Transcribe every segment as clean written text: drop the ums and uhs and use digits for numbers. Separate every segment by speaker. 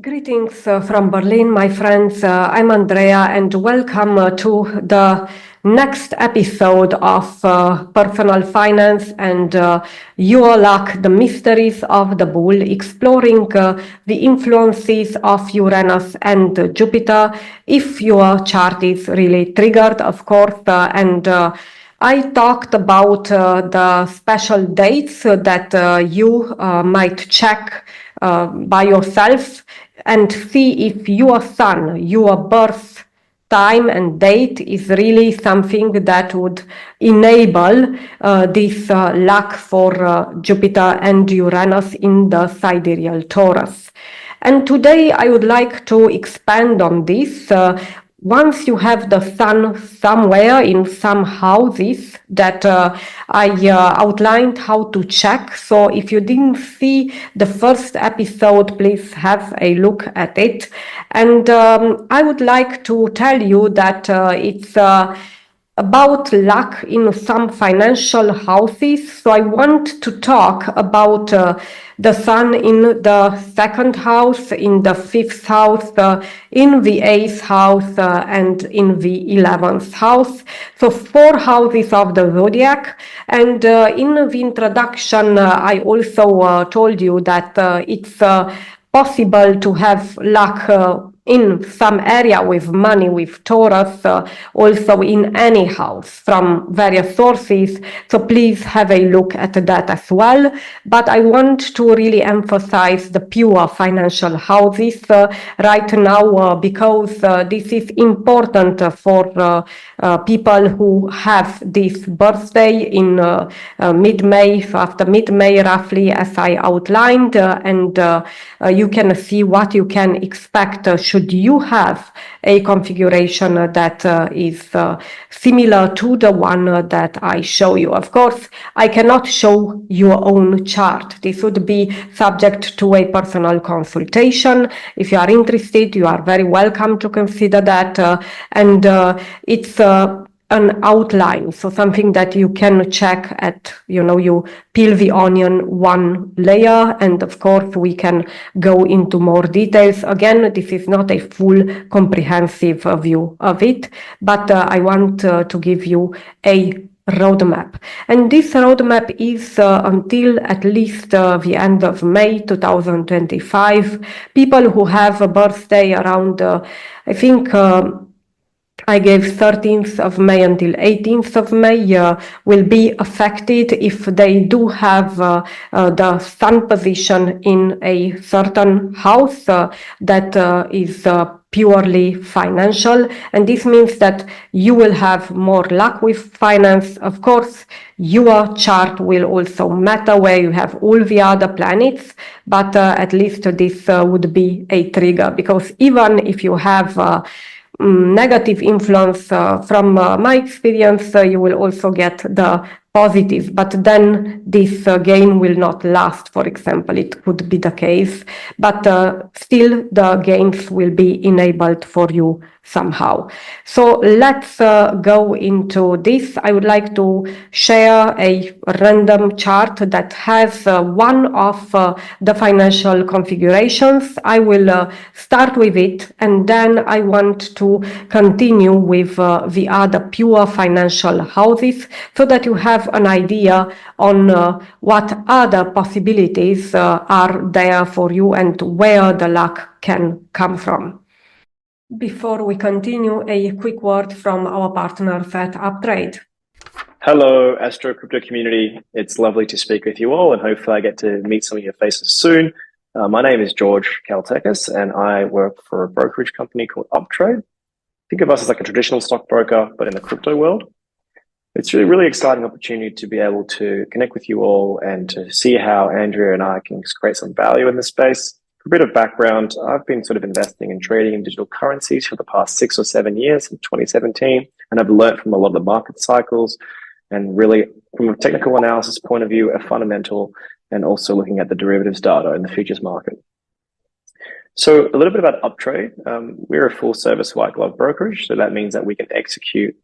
Speaker 1: Greetings from Berlin, my friends. I'm Andrea, and welcome to the next episode of Personal Finance and Your Luck, the Mysteries of the Bull, exploring the influences of Uranus and Jupiter, if your chart is really triggered, of course, and I talked about the special dates that you might check by yourself and see if your sun, your birth time and date is really something that would enable this luck for Jupiter and Uranus in the sidereal Taurus. And today I would like to expand on this. Once you have the sun somewhere in some houses that I outlined how to check. So if you didn't see the first episode, please have a look at it. And I would like to tell you that it's about luck in some financial houses. So I want to talk about the sun in the second house, in the fifth house, in the eighth house, and in the 11th house. So 4 houses of the zodiac. And in the introduction, I also told you that it's possible to have luck in some area with money, with Taurus, also in any house from various sources. So please have a look at that as well. But I want to really emphasize the pure financial houses right now because this is important for people who have this birthday in mid-May, so after mid-May roughly, as I outlined, and you can see what you can expect should you have a configuration that is similar to the one that I show you. Of course, I cannot show your own chart. This would be subject to a personal consultation. If you are interested, you are very welcome to consider that. And it's an outline, so something that you can check at, you peel the onion one layer, and of course we can go into more details. Again, this is not a full comprehensive view of it, but I want to give you a roadmap. And this roadmap is until at least the end of May 2025. People who have a birthday around, I think, I gave 13th of May until 18th of May will be affected if they do have the sun position in a certain house that is purely financial. And this means that you will have more luck with finance. Of course, your chart will also matter where you have all the other planets, but at least this would be a trigger, because even if you have negative influence from my experience, you will also get the positive, but then this gain will not last. For example, it could be the case, but still the gains will be enabled for you somehow. So let's go into this. I would like to share a random chart that has one of the financial configurations. I will start with it, and then I want to continue with the other pure financial houses, so that you have an idea on what other possibilities are there for you and where the luck can come from. Before we continue, a quick word from our partners at Uptrade.
Speaker 2: Hello, Astro crypto community. It's lovely to speak with you all, and hopefully I get to meet some of your faces soon. My name is George Kaltekis, and I work for a brokerage company called Uptrade. Think of us as like a traditional stockbroker, but in the crypto world. It's a really exciting opportunity to be able to connect with you all and to see how Andrea and I can create some value in this space. For a bit of background, I've been sort of investing and trading in digital currencies for the past 6 or 7 years, in 2017, and I've learned from a lot of the market cycles, and really from a technical analysis point of view, a fundamental, and also looking at the derivatives data in the futures market. So a little bit about Uptrade. We're a full service white glove brokerage. So that means that we can execute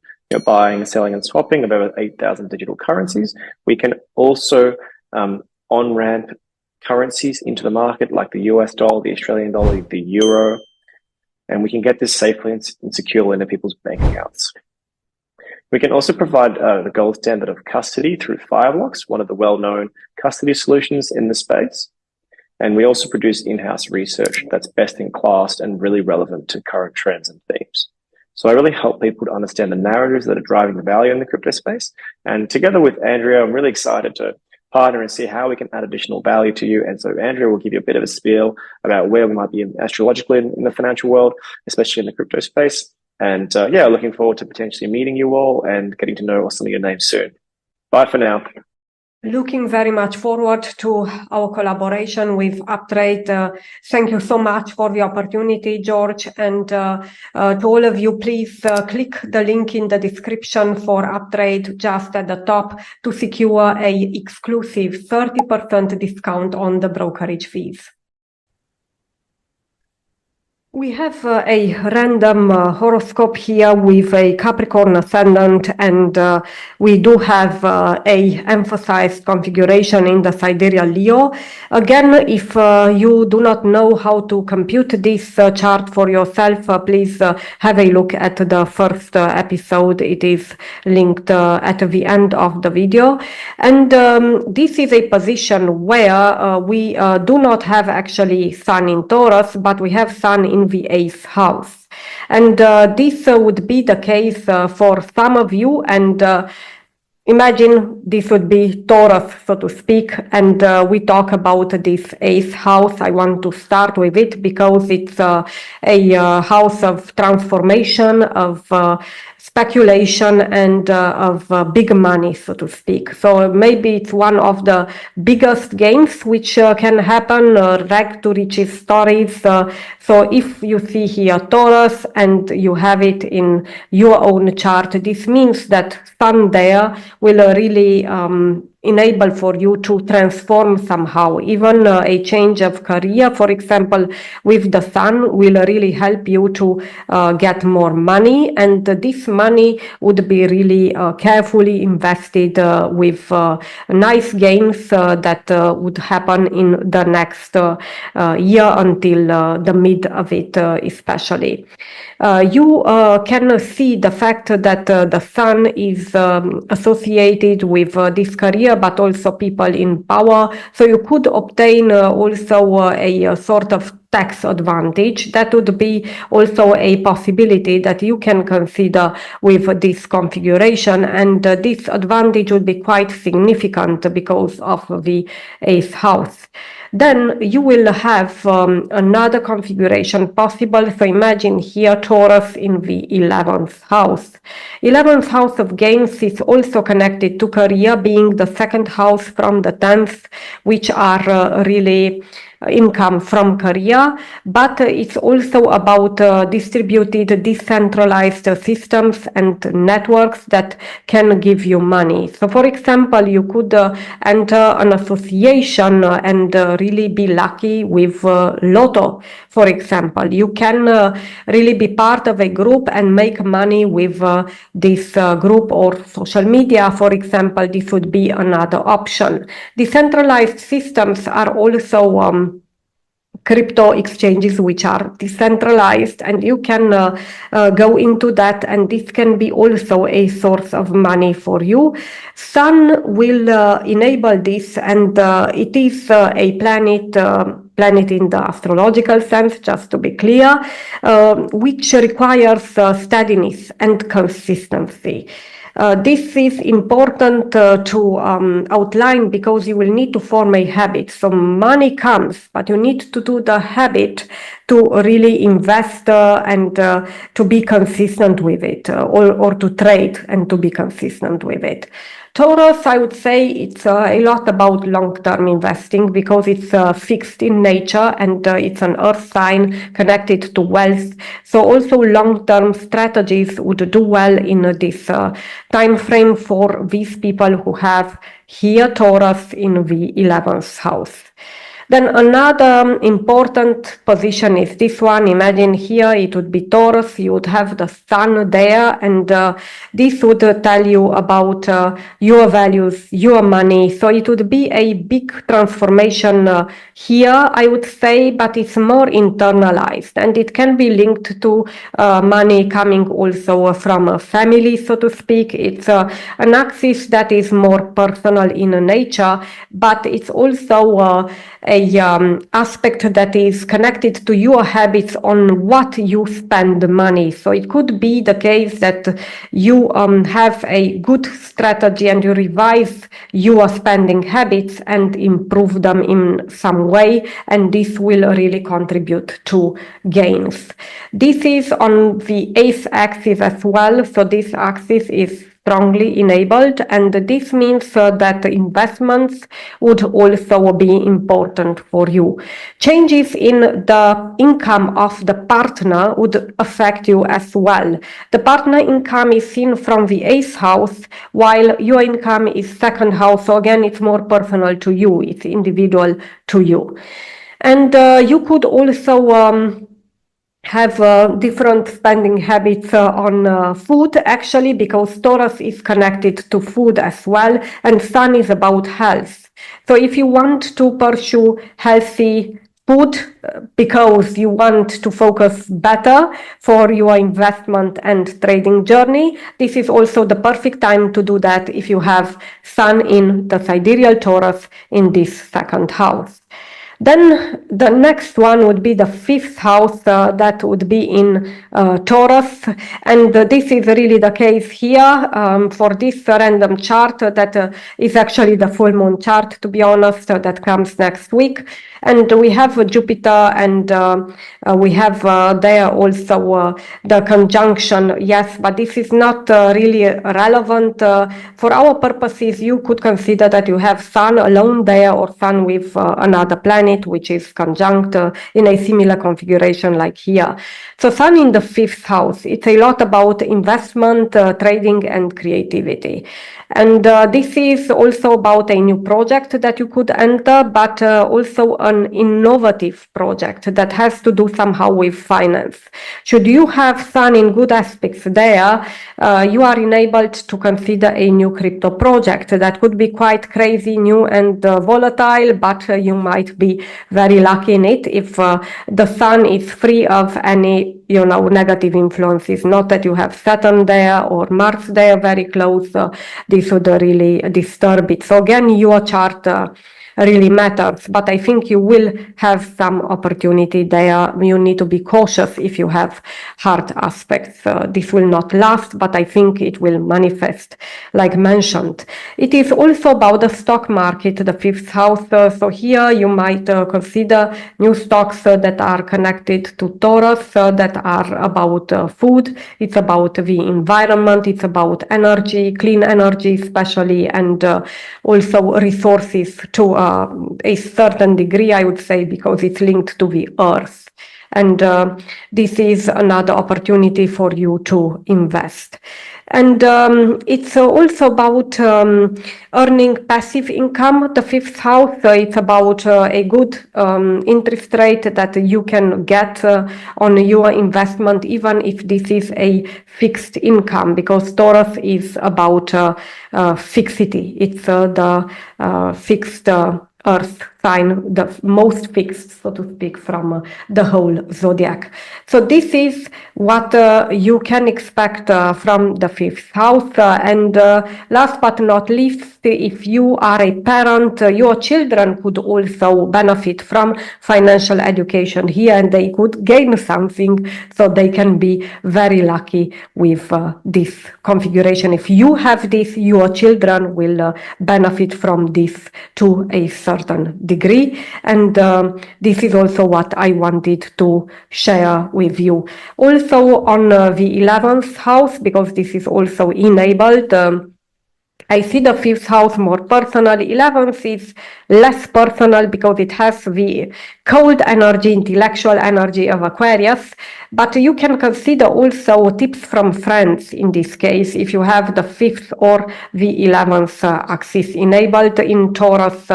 Speaker 2: buying, selling, and swapping of over 8,000 digital currencies. We can also on-ramp currencies into the market, like the US dollar, the Australian dollar, the euro, and we can get this safely and securely into people's bank accounts. We can also provide the gold standard of custody through Fireblocks, one of the well-known custody solutions in the space. And we also produce in-house research that's best in class and really relevant to current trends and themes. So I really help people to understand the narratives that are driving the value in the crypto space. And together with Andrea, I'm really excited to partner and see how we can add additional value to you. And so Andrea will give you a bit of a spiel about where we might be astrologically in the financial world, especially in the crypto space. And yeah, looking forward to potentially meeting you all and getting to know some of your names soon. Bye for now.
Speaker 1: Looking very much forward to our collaboration with Uptrade. Thank you so much for the opportunity, George. And to all of you, please click the link in the description for Uptrade just at the top to secure an exclusive 30% discount on the brokerage fees. We have a random horoscope here with a Capricorn ascendant, and we do have a emphasized configuration in the sidereal Leo. Again, if you do not know how to compute this chart for yourself, please have a look at the first episode. It is linked at the end of the video. And this is a position where we do not have actually Sun in Taurus, but we have Sun in the 8th house. And this would be the case for some of you, and imagine this would be Taurus, so to speak, and we talk about this 8th house. I want to start with it because it's a house of transformation, of speculation, and of big money, so to speak. So maybe it's one of the biggest games which can happen, rag to riches stories. So if you see here Taurus and you have it in your own chart, this means that Sun there will really enable for you to transform somehow. Even a change of career, for example, with the Sun will really help you to get more money, and this money would be really carefully invested with nice gains that would happen in the next year until the mid of it especially. You can see the fact that the Sun is associated with this career, but also people in power. So you could obtain also a sort of tax advantage. That would be also a possibility that you can consider with this configuration. And this advantage would be quite significant because of the 8th house. Then you will have another configuration possible. So imagine here Taurus in the 11th house. 11th house of gains is also connected to career, being the second house from the 10th, which are really income from career, but it's also about distributed, decentralized systems and networks that can give you money. So for example, you could enter an association and really be lucky with Lotto, for example. You can really be part of a group and make money with this group, or social media, for example. This would be another option. Decentralized systems are also crypto exchanges which are decentralized, and you can go into that, and this can be also a source of money for you. Sun will enable this, and it is a planet in the astrological sense, just to be clear, which requires steadiness and consistency. This is important to outline because you will need to form a habit. So money comes, but you need to do the habit to really invest and to be consistent with it, or to trade and to be consistent with it. Taurus, I would say it's a lot about long-term investing because it's fixed in nature, and it's an earth sign connected to wealth. So also long-term strategies would do well in this time frame for these people who have here Taurus in the 11th house. Then another important position is this one. Imagine here it would be Taurus. You would have the sun there, and this would tell you about your values, your money. So it would be a big transformation here, I would say, but it's more internalized, and it can be linked to money coming also from a family, so to speak. It's an axis that is more personal in nature, but it's also a aspect that is connected to your habits on what you spend money. So it could be the case that you have a good strategy and you revise your spending habits and improve them in some way, and this will really contribute to gains. This is on the 8th axis as well, so this axis is strongly enabled, and this means that investments would also be important for you. Changes in the income of the partner would affect you as well. The partner income is seen from the 8th house, while your income is 2nd house, so again it's more personal to you, it's individual to you. And you could also have different spending habits on food, actually, because Taurus is connected to food as well, and Sun is about health. So if you want to pursue healthy food because you want to focus better for your investment and trading journey, this is also the perfect time to do that if you have Sun in the sidereal Taurus in this 2nd house. Then the next one would be the 5th house, that would be in Taurus, and this is really the case here for this random chart that is actually the full moon chart, to be honest, that comes next week. And we have Jupiter, and we have there also the conjunction, yes, but this is not really relevant. For our purposes, you could consider that you have Sun alone there, or Sun with another planet, which is conjunct in a similar configuration like here. So Sun in the 5th house, it's a lot about investment, trading, and creativity. And this is also about a new project that you could enter, but also an innovative project that has to do somehow with finance. Should you have Sun in good aspects there, you are enabled to consider a new crypto project that could be quite crazy, new, and volatile, but you might be very lucky in it if the Sun is free of any negative influences. Not that you have Saturn there or Mars there very close. This would really disturb it. So again, your chart really matters, but I think you will have some opportunity there. You need to be cautious if you have hard aspects. This will not last, but I think it will manifest, like mentioned. It is also about the stock market, the 5th house. So here you might consider new stocks that are connected to Taurus, that are about food. It's about the environment. It's about energy, clean energy especially, and also resources to a certain degree, I would say, because it's linked to the earth. And this is another opportunity for you to invest. And it's also about earning passive income, the 5th house. It's about a good interest rate that you can get on your investment, even if this is a fixed income, because Taurus is about fixity. It's the fixed earth sign, the most fixed, so to speak, from the whole zodiac. So this is what you can expect from the 5th house. And last but not least, if you are a parent, your children could also benefit from financial education here, and they could gain something, so they can be very lucky with this configuration. If you have this, your children will benefit from this to a certain degree. And this is also what I wanted to share with you. Also on the 11th house, because this is also enabled, I see the 5th house more personal. 11th is less personal because it has the cold energy, intellectual energy of Aquarius. But you can consider also tips from friends in this case if you have the 5th or the 11th axis enabled in Taurus,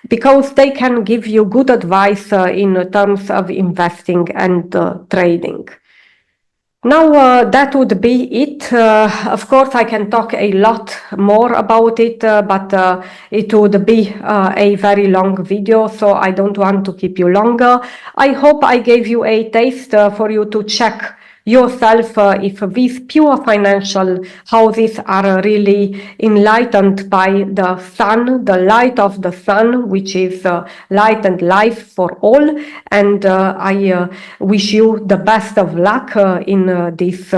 Speaker 1: because they can give you good advice in terms of investing and trading. Now that would be it. Of course, I can talk a lot more about it, but it would be a very long video, so I don't want to keep you longer. I hope I gave you a taste for you to check yourself if these pure financial houses are really enlightened by the sun, the light of the sun, which is light and life for all. And I wish you the best of luck in this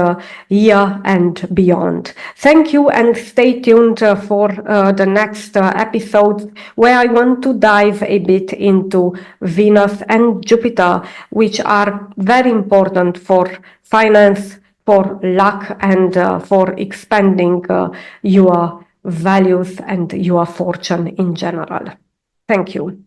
Speaker 1: year and beyond. Thank you, and stay tuned for the next episode, where I want to dive a bit into Venus and Jupiter, which are very important for finance, for luck, and for expanding your values and your fortune in general. Thank you.